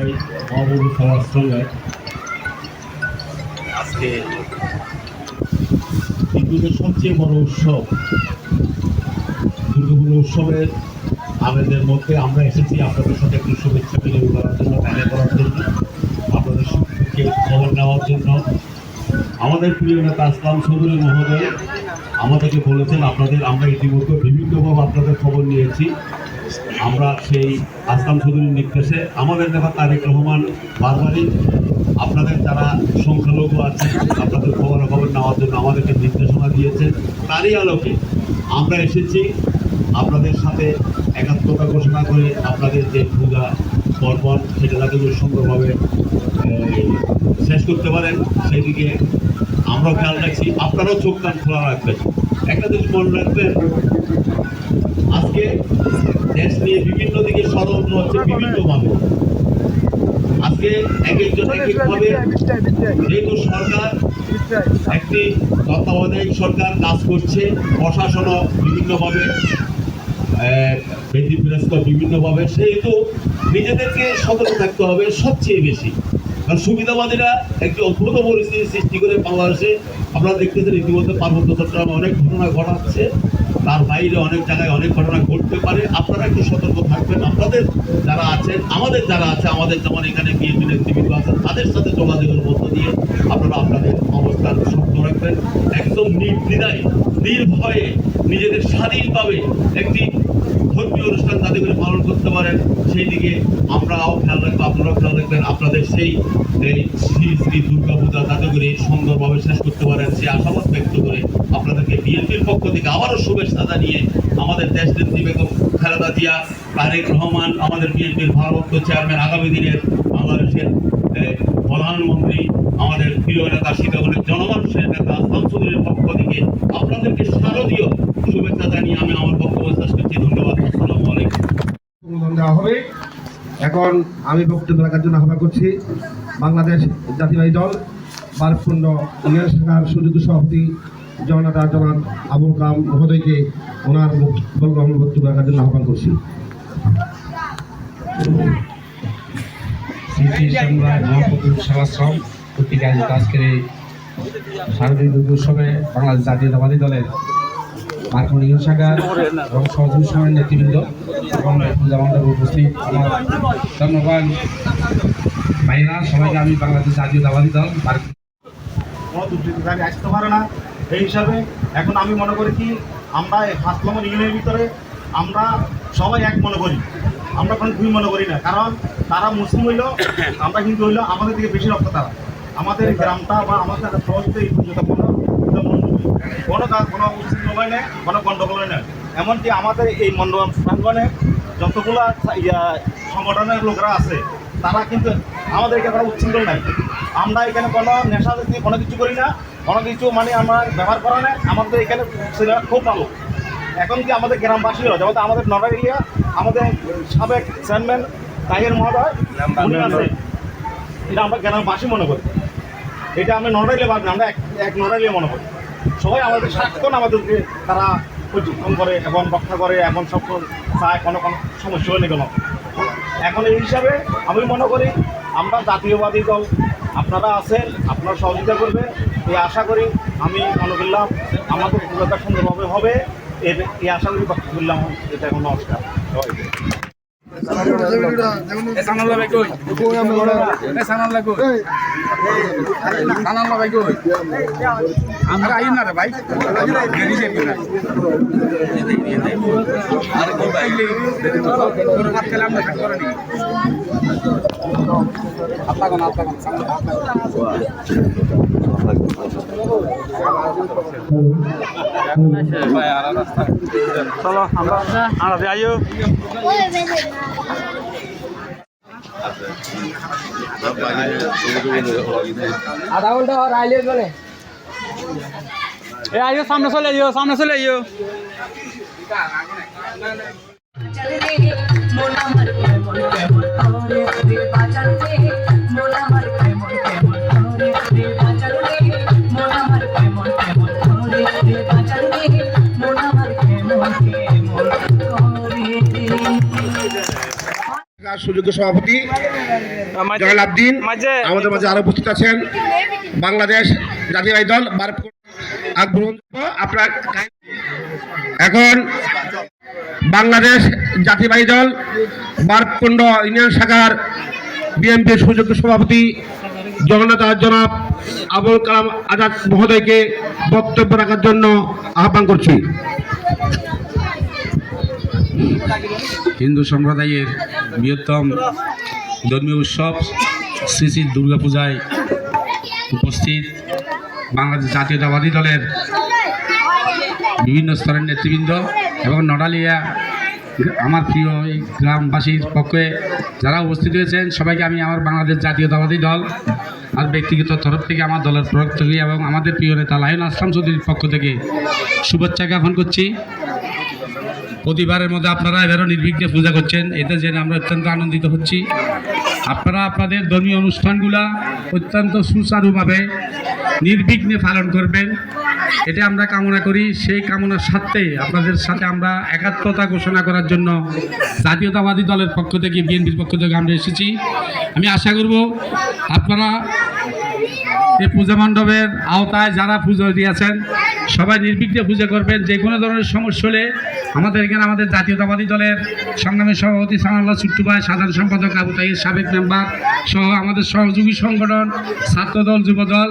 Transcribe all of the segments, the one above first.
ভাই মহাবুবু সবার সঙ্গে আজকে হিন্দুদের সবচেয়ে বড় উৎসব দুর্গাপুজো উৎসবের আমাদের মধ্যে আমরা এসেছি আপনাদের সাথে একটু শুভেচ্ছা বিনিময় করার জন্য, দেখা করার জন্য, আপনাদের সুখকে খবর নেওয়ার জন্য। আমাদের প্রিয় নেতা আসলাম চৌধুরী মহোদয় আমাদেরকে বলেছেন আমরা ইতিমধ্যে বিভিন্নভাবে আপনাদের খবর নিয়েছি। আমরা সেই আসলাম চৌধুরীর নির্দেশে আমাদের নেতা তারেক রহমান বারবারই আপনাদের যারা সংখ্যালঘু আছে আপনাদের খবর নেওয়ার জন্য আমাদেরকে নির্দেশনা দিয়েছেন। তারই আলোকে আমরা এসেছি আপনাদের সাথে একাত্মতা ঘোষণা করে আপনাদের যে পূজা পর্বণ সেটা যাতে করে সুন্দরভাবে শেষ করতে পারেন সেই দিকে আমরাও খেয়াল রাখছি, আপনারাও চোখ কান খোলা রাখবেন। একটা জিনিস মনে রাখবেন, আজকে দেশ নিয়ে বিভিন্ন দিকে ষড়যন্ত্র হচ্ছে বিভিন্নভাবে। আজকে এক একজন এক একভাবে, যেহেতু সরকার একটি তত্ত্বাবধায়ক সরকার কাজ করছে, প্রশাসনও বিভিন্নভাবে ব্যতিব্যস্ত বিভিন্নভাবে, সেহেতু নিজেদেরকে সতর্ক থাকতে হবে সবচেয়ে বেশি। কারণ সুবিধাবাদীরা একটি অদ্ভুত পরিস্থিতি সৃষ্টি করে বাংলাদেশে আপনারা দেখতেছেন ইতিমধ্যে পার্বত্য চট্টগ্রামে অনেক ঘটনা ঘটাচ্ছে, তার বাইরে অনেক জায়গায় অনেক ঘটনা ঘটতে পারে। আপনারা একটু সতর্ক থাকবেন। আপনাদের যারা আছেন, আমাদের যারা আছে, আমাদের যেমন এখানে বিএনপি নেতৃবৃন্দ আছেন, তাদের সাথে যোগাযোগের মধ্য দিয়ে আপনারা আপনাদের অবস্থান শক্ত রাখবেন। একদম নির্দ্বিধায় নির্ভয়ে নিজেদের স্বাধীনভাবে একটি ধর্মীয় অনুষ্ঠান যাতে করে পালন করতে পারেন সেই দিকে আমরাও খেয়াল রাখবো, আপনারাও খেয়াল রাখবেন। আপনাদের সেই শ্রী শ্রী দুর্গা পূজা যাতে করে সুন্দরভাবে শেষ করতে পারেন সে আশাবাদ ব্যক্ত করে আপনাদেরকে বিএনপির পক্ষ থেকে আবারও শুভেচ্ছা জানিয়ে আমাদের দেশ নেত্রী বেগম খালেদা জিয়া, তারেক রহমান, আমাদের বিএনপির ভারপ্রাপ্ত চেয়ারম্যান, আগামী দিনের বাংলাদেশের প্রধানমন্ত্রী, আমাদের প্রিয় নেতা সীতাকুণ্ডের জনমানুষের নেতা আসলাম চৌধুরীর পক্ষ থেকে আপনাদেরকে শারদীয় শুভেচ্ছা জানিয়ে আমি আমার বক্তব্য শেষ করছি। ধন্যবাদ। আসসালামু আলাইকুম। দেওয়া হবে। এখন আমি বক্তব্য রাখার জন্য আহ্বান করছি বাংলাদেশ জাতীয়বাদী দল বারকুণ্ড ইউনিয়ন শাখার সুযোগ্য সভাপতি জননেতা জনাব আবুল কালাম মহোদয়কে ওনার বক্তব্য রাখার জন্য আহ্বান করছি। সেবাশ্রম কর্তৃক আয়োজিত আজকের এই শারদীয় দুর্গা উৎসবে বাংলাদেশ জাতীয়তাবাদী দলের বারকুণ্ড ইউনিয়ন শাখার এবং সহযোগী সময়ের নেতৃবৃন্দ এবং পূজামণ্ডপে উপস্থিত আমার ধন্যবাদ ভাইরা সবাইকে আমি বাংলাদেশ জাতীয়তাবাদী দল কোনো দুর্নীতিকারী আসতে পারে না। এই হিসাবে এখন আমি মনে করি কি আমরা এই 5 নম্বর ইউনিয়নের ভিতরে আমরা সবাই এক মনে করি, আমরা কোনো দুই মনে করি না। কারণ তারা মুসলিম হইলেও আমরা হিন্দু হইলেও আমাদের দিকে বেশি রক্ত তারা। আমাদের গ্রামটা বা আমাদের সহজে এই পুজোটা কোনো কাজ কোনো উচ্ছৃঙ্খলা নেই, কোনো গণ্ডগোল নেই। এমনকি আমাদের এই মণ্ডপ প্রাঙ্গণে যতগুলো সংগঠনের লোকরা আছে তারা কিন্তু আমাদেরকে কোনো উচ্ছৃঙ্খল নাই। আমরা এখানে কোনো নেশা জাতীয় কোনো কিছু করি না, কোনো কিছু মানে আমার ব্যবহার করা নেই। আমাদের এখানে ছেলেরা খুব ভালো। এখন কি আমাদের গ্রামবাসীরা যেমন আমাদের নড়াইলিয়া আমাদের সাবেক চেয়ারম্যান তাহির মহোদয় উনি আছে, এটা আমরা গ্রামবাসী মনে করি। এটা আমরা নড়াইলে বাদ না, আমরা এক নড়াইলে মনে করি। সবাই আমাদের সারাক্ষণ আমাদেরকে তারা প্রশিক্ষণ করে এবং রক্ষা করে, এখন সব চায় কোনো সমস্যা হয়নি কোনো। এখন এই হিসাবে আমি মনে করি আমরা জাতীয়বাদী দল, আপনারা আছেন, আপনারা সহযোগিতা করবেন এই আশা করি। আমি মনে করলাম আমাদের পুরোটা সুন্দরভাবে হবে এই আশা করি বক্তব্য করলাম। এটা এখন নমস্কার। আমরা আই না রে ভাই চলো আমরা আইও आधा घंटा और आइए बोले ए आइयो सामने चले आइयो জনতার সুযোগ্য সভাপতি জয়নাল আবদিন, আমাদের মাঝে আরো উপস্থিত আছেন বাংলাদেশ জাতীয়তাবাদী দল আপনার এখন বাংলাদেশ জাতীয়তাবাদী দল বারকুণ্ড ইউনিয়ন শাখার বিএনপির সুযোগ্য সভাপতি জনাব আবুল কালাম আজাদ মহোদয়কে বক্তব্য রাখার জন্য আহ্বান করছি। হিন্দু সম্প্রদায়ের বৃহত্তম ধর্মীয় উৎসব শ্রী শ্রী দুর্গাপূজায় উপস্থিত বাংলাদেশ জাতীয়তাবাদী দলের বিভিন্ন স্তরের নেতৃবৃন্দ এবং নডালিয়া আমার প্রিয় এই গ্রামবাসীর পক্ষে যারা উপস্থিত হয়েছেন সবাইকে আমি আমার বাংলাদেশ জাতীয়তাবাদী দল আর ব্যক্তিগত তরফ থেকে আমার দলের পক্ষ থেকে এবং আমাদের প্রিয় নেতা লাহিন আসলাম চৌধুরীর পক্ষ থেকে শুভেচ্ছা জ্ঞাপন করছি। প্রতিবারের মধ্যে আপনারা এবারও নির্বিঘ্নে পূজা করছেন, এতে জেনে আমরা অত্যন্ত আনন্দিত হচ্ছি। আপনারা আপনাদের ধর্মীয় অনুষ্ঠানগুলা অত্যন্ত সুচারুভাবে নির্বিঘ্নে পালন করবেন, এটা আমরা কামনা করি। সেই কামনার সাথে আপনাদের সাথে আমরা একাত্মতা ঘোষণা করার জন্য জাতীয়তাবাদী দলের পক্ষ থেকে বিএনপির পক্ষ থেকে আমরা এসেছি। আমি আশা করব আপনারা এই পূজা মণ্ডপের আওতায় যারা পুজো দিয়েছেন সবাই নির্বিঘ্নে পূজা করবেন। যে কোনো ধরনের সমস্যা হলে আমাদের এখানে আমাদের জাতীয়তাবাদী দলের সংগ্রামী সভাপতি সানাউল্লাহ চুট্টু ভাই, সাধারণ সম্পাদক আবু তাহির, সাবেক মেম্বার সহ আমাদের সহযোগী সংগঠন ছাত্রদল, যুবদল,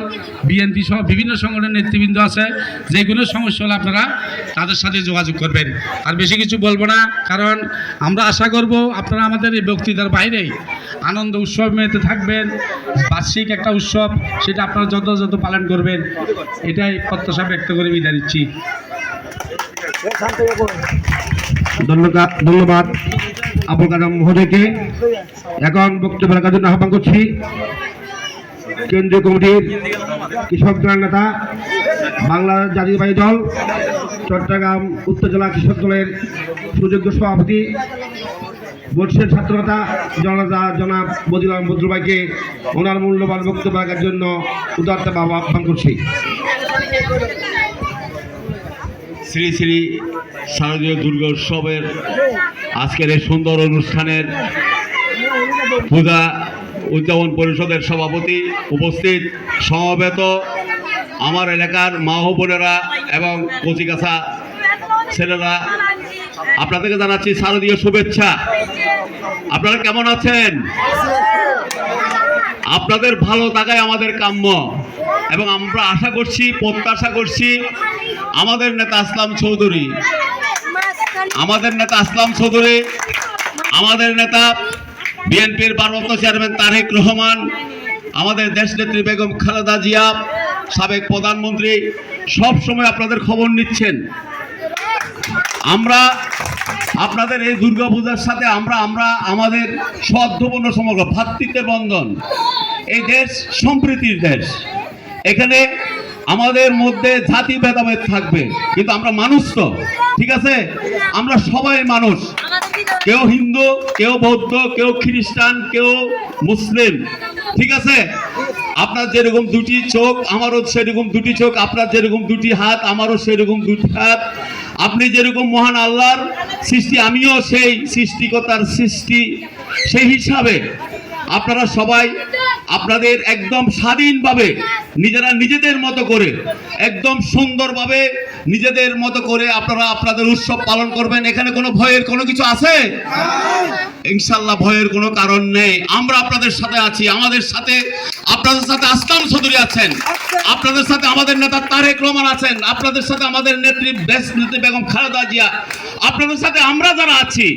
বিএনপি সহ বিভিন্ন সংগঠনের নেতৃবৃন্দ আছে। যে কোনো সমস্যা হলে আপনারা তাদের সাথে যোগাযোগ করবেন। আর বেশি কিছু বলবো না, কারণ আমরা আশা করব আপনারা আমাদের এই বক্তৃতার বাইরেই আনন্দ উৎসব মেতে থাকবেন। বার্ষিক একটা উৎসব, সেটা আপনারা যত পালন করবেন, এটাই প্রত্যাশা ব্যক্ত করে বিদায় দিচ্ছি। ধন্যবাদ আবুল কালাম মহোদয়কে। এখন বক্তব্য রাখার জন্য আহ্বান করছি কেন্দ্রীয় কমিটির কৃষক দলের নেতা, বাংলাদেশ জাতীয়তাবাদী দল চট্টগ্রাম উত্তর জেলা কৃষক দলের সুযোগ্য সভাপতি বর্ষের ছাত্রনেতা জনাব বদিউল বদরু ভাইকে ওনার মূল্যবান বক্তব্য রাখার জন্য উদারতা আহ্বান করছি। শ্রী শ্রী শারদীয় দুর্গা উৎসবের আজকের এই সুন্দর অনুষ্ঠানের পূজা উদযাপন পরিষদের সভাপতি উপস্থিত, সমবেত আমার এলাকার মা ও বোনেরা এবং কচিকাছা ছেলেরা, আপনাদেরকে জানাচ্ছি শারদীয় শুভেচ্ছা। আপনারা কেমন আছেন? আপনাদের ভালো থাকাই আমাদের কাম্য এবং আমরা আশা করছি, প্রত্যাশা করছি আমাদের নেতা আসলাম চৌধুরী, আমাদের নেতা বিএনপির ভারপ্রাপ্ত চেয়ারম্যান তারেক রহমান, আমাদের দেশনেত্রী বেগম খালেদা জিয়া, সাবেক প্রধানমন্ত্রী সব সময় আপনাদের খবর নিচ্ছেন। আমরা আপনাদের এই দুর্গাপূজার সাথে আমরা আমাদের সদ্ভাবনা সমগ্র ভ্রাতৃত্বের বন্ধন, এই দেশ সম্প্রীতির দেশ, এখানে আমাদের মধ্যে জাতি ভেদাভেদ থাকবে কিন্তু আমরা মানুষ তো, ঠিক আছে? আমরা সবাই মানুষ, কেউ হিন্দু, কেউ বৌদ্ধ, কেউ খ্রিস্টান, কেউ মুসলিম, ঠিক আছে? আপনার যেরকম দুটি চোখ আমারও সেরকম দুটি চোখ, আপনার যেরকম দুটি হাত আমারও সেরকম দুটি হাত, আপনি যেরকম মহান আল্লাহর সৃষ্টি আমিও সেই সৃষ্টিকর্তার সৃষ্টি, সেই হিসাবে আপনারা সবাই আপনাদের একদম স্বাধীনভাবে নিজেরা নিজেদের মতো করে একদম সুন্দরভাবে নিজেদের মতো করে আপনারা আপনাদের উৎসব পালন করবেন। এখানে কোনো ভয়ের কোনো কিছু আছে? ইনশাআল্লাহ ভয়ের কোনো কারণ নেই। আমরা আপনাদের সাথে আছি, আমাদের সাথে আপনাদের সাথে আসলাম চৌধুরী আছেন, আপনাদের সাথে আমাদের নেতা তারেক রহমান আছেন, আপনাদের সাথে আমাদের নেত্রী দেশনেত্রী বেগম খালেদা জিয়া, আপনাদের সাথে আমরা যারা আছি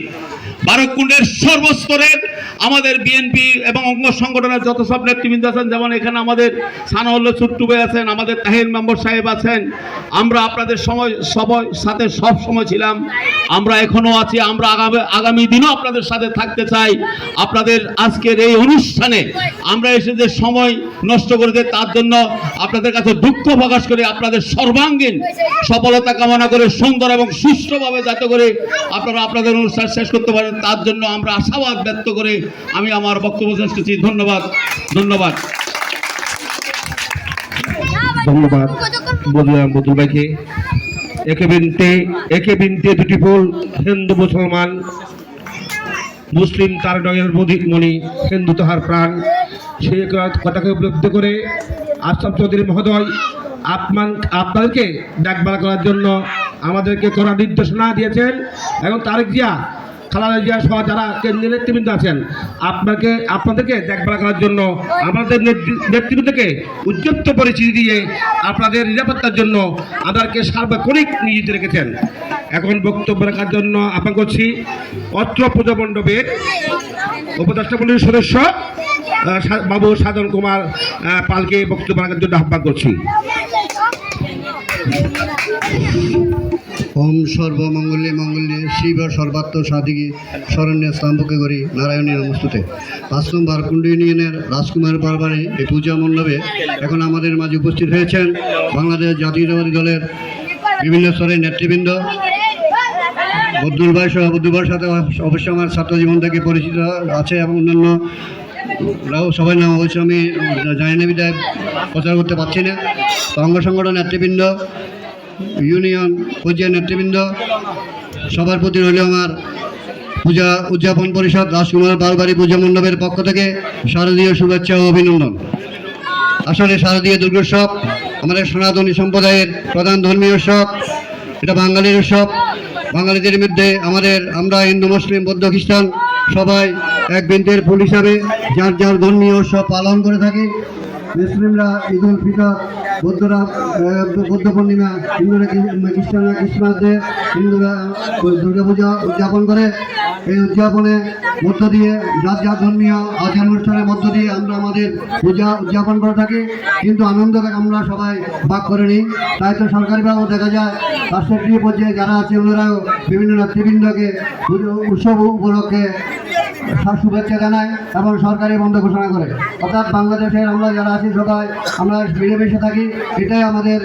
বারকুণ্ডের সর্বস্তরের আমাদের বিএনপি এবং অঙ্গ সংগঠনের যত সব নেতৃবৃন্দ আছেন, যেমন এখানে আমাদের সানাউল্লাহ চুট্টু ভাই আছেন, আমাদের তাহির মেম্বার সাহেব আছেন, আমরা আপনাদের সবার সাথে সব সময় ছিলাম, আমরা এখনো আছি, আমরা আগামী দিনও আপনাদের সাথে থাকতে চাই। আপনাদের আজকের এই অনুষ্ঠানে আমরা এসে যে সময় নষ্ট করে দেয় তার জন্য আপনাদের কাছে দুঃখ প্রকাশ করে আপনাদের সর্বাঙ্গীন সফলতা কামনা করে সুন্দর এবং সুষ্ঠুভাবে যাতে করে আপনারা আপনাদের অনুষ্ঠান শেষ করতে পারেন তার জন্য আমরা আশাবাদ ব্যক্ত করে আমি আমার বক্তব্য শেষ করছি। ধন্যবাদ। বদরু ভাইকে। একে বিনতে দুটি ফুল, হিন্দু মুসলমান মুসলিম তার নয়ের মণি, হিন্দু তাহার প্রাণ। সেই কথাকে উপলব্ধি করে আশরাফ চৌধুরী মহোদয় আপনাদেরকে দেখভাল করার জন্য আমাদেরকে কড়া নির্দেশনা দিয়েছেন এবং তারেক জিয়া, খালেদা জিয়া সহ যারা কেন্দ্রীয় নেতৃবৃন্দ আছেন আপনাদেরকে দেখভাল করার জন্য আমাদের নেতৃবৃন্দকে উদ্যুক্ত পরিচিতি দিয়ে আপনাদের নিরাপত্তার জন্য আমাদেরকে সার্বক্ষণিক নিয়োজিত রেখেছেন। এখন বক্তব্য রাখার জন্য আহ্বান করছি অত্র পূজা মণ্ডপের উপদেষ্টা মণ্ডলীর সদস্য বাবু সাধন কুমার পালকে বক্তব্য রাখার জন্য আহ্বান করছি। ওম সর্বমঙ্গলে মঙ্গলে শিব সর্বাত্ম সাধিকি শরণ্যে স্তম্ভকে করি নারায়ণী নমস্তুতে। 5 নম্বর কুণ্ড ইউনিয়নের রাজকুমার পারবারে এই পূজা মণ্ডপে এখন আমাদের মাঝে উপস্থিত হয়েছেন বাংলাদেশ জাতীয়তাবাদী দলের বিভিন্ন স্তরের নেতৃবৃন্দ। বদ্দুল ভাই সহ বদ্দুল ভাইয়ের সাথে অবশ্যই আমার ছাত্র জীবন থেকে পরিচিত আছে এবং অন্যান্যরাও সবাই নাম অবশ্য আমি জানি না বিদায় প্রচার করতে পারছি না। অঙ্গ সংগঠন নেতৃবৃন্দ, ইউনিয়ন পর্যায়ের নেতৃবৃন্দ, সবার প্রতি রইল আমার পূজা উদযাপন পরিষদ রাজকুমার বারবাড়ি পূজা মণ্ডপের পক্ষ থেকে শারদীয় শুভেচ্ছা ও অভিনন্দন। আসলে শারদীয় দুর্গোৎসব আমাদের সনাতনী সম্প্রদায়ের প্রধান ধর্মীয় উৎসব। এটা বাঙালির উৎসব। বাঙালিদের মধ্যে আমরা হিন্দু, মুসলিম, বৌদ্ধ, খ্রিস্টান সবাই এক বৃন্দের ফুল হিসাবে যার যার ধর্মীয় উৎসব পালন করে থাকি। মুসলিমরা ঈদ উল ফিতর, বৌদ্ধরা বৌদ্ধ পূর্ণিমা, হিন্দুরা খ্রিস্টানরা ক্রিসমাস ডে, হিন্দুরা দুর্গাপূজা উদযাপন করে। এই উদযাপনের মধ্য দিয়ে যার যার ধর্মীয় আচার অনুষ্ঠানের মধ্য দিয়ে আমরা আমাদের পূজা উদযাপন করে থাকি, কিন্তু আনন্দকে আমরা সবাই ভাগ করে নিই। তাই তো সরকারিভাবেও দেখা যায় রাষ্ট্রীয় পর্যায়ে যারা আছে ওনারাও বিভিন্ন নেতৃবৃন্দকে উৎসব উপলক্ষে শুভেচ্ছা জানায় এবং সরকারি বন্ধ ঘোষণা করে। অর্থাৎ বাংলাদেশের আমরা যারা আছি সবাই আমরা মিলেমিশে থাকি। এটাই আমাদের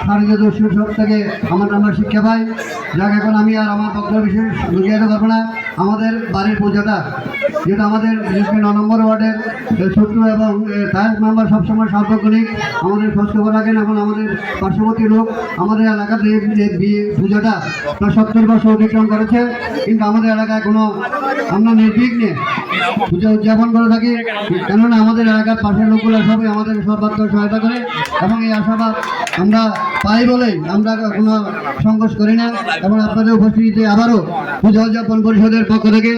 শারদীয় উৎসব থেকে আমরা শিক্ষা পাই। যাক, এখন আমি আর আমার বক্তব্য বিশেষ বুঝিয়ে করবো না। আমাদের বাড়ির পূজাটা যেটা আমাদের বিশেষ করে 9 নম্বর ওয়ার্ডের ছোট্ট এবং তায়েক মেম্বার সবসময় সার্বক্ষণিক আমাদের খোঁজখবর রাখেন এবং আমাদের পার্শ্ববর্তী লোক আমাদের এলাকাতে পূজাটা প্রায় 70 বছর অতিক্রম করেছে, কিন্তু আমাদের এলাকায় কোনো আমরা নির্বিঘ্নে পূজা উদযাপন করে থাকি। কেননা আমাদের এলাকার পাশের লোকগুলো সবই আমাদের সর্বাত্মক সহায়তা করে এবং এই আশাবাদ আমরা পাই বলেই আমরা কোনো সংঘর্ষ করি না। এবং আপনাদের উপস্থিতিতে আবারও পূজা উদযাপন পরিষদের পক্ষ থেকে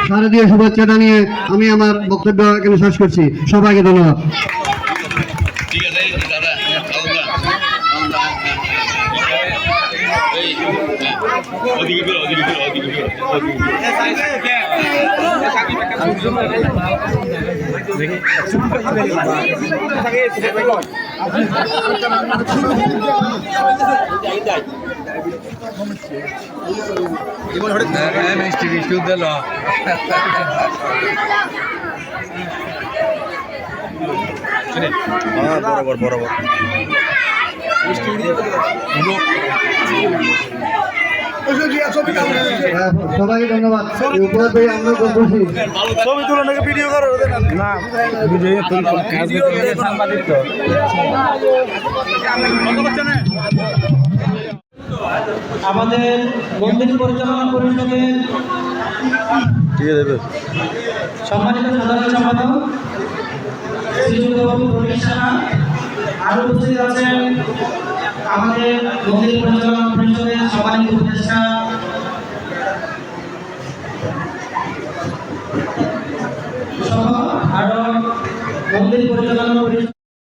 শারদীয় শুভেচ্ছা জানিয়ে আমি আমার বক্তব্য এখানে শেষ করছি। সবাইকে ধন্যবাদ। ঠিক আছে দাদা, বরাবর সবাইকে ধন্যবাদ। উপহার পেয়ে আমরা খুশি। ছবি তুলে নাকি ভিডিও করো না ভিডিও সাংবাদিক তো আমাদের মন্দির পরিচালনা পরিষদের সম্মানিত সাধারণ সম্পাদক শ্রীযুক্ত আরো উপস্থিত আছেন আমাদের মন্দির পরিচালনা পরিষদের সম্মানিত উপদেষ্টা সহ আরো মন্দির পরিচালনা পরিষদ